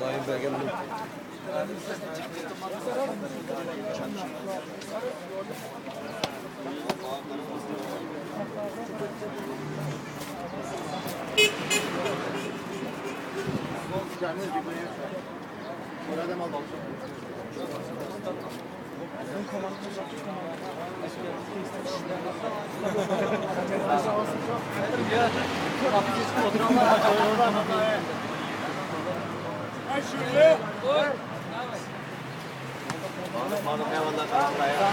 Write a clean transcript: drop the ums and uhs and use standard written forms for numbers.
Dayım belgem bu. Burada mal olsun. Bana ne vallahi karar ya.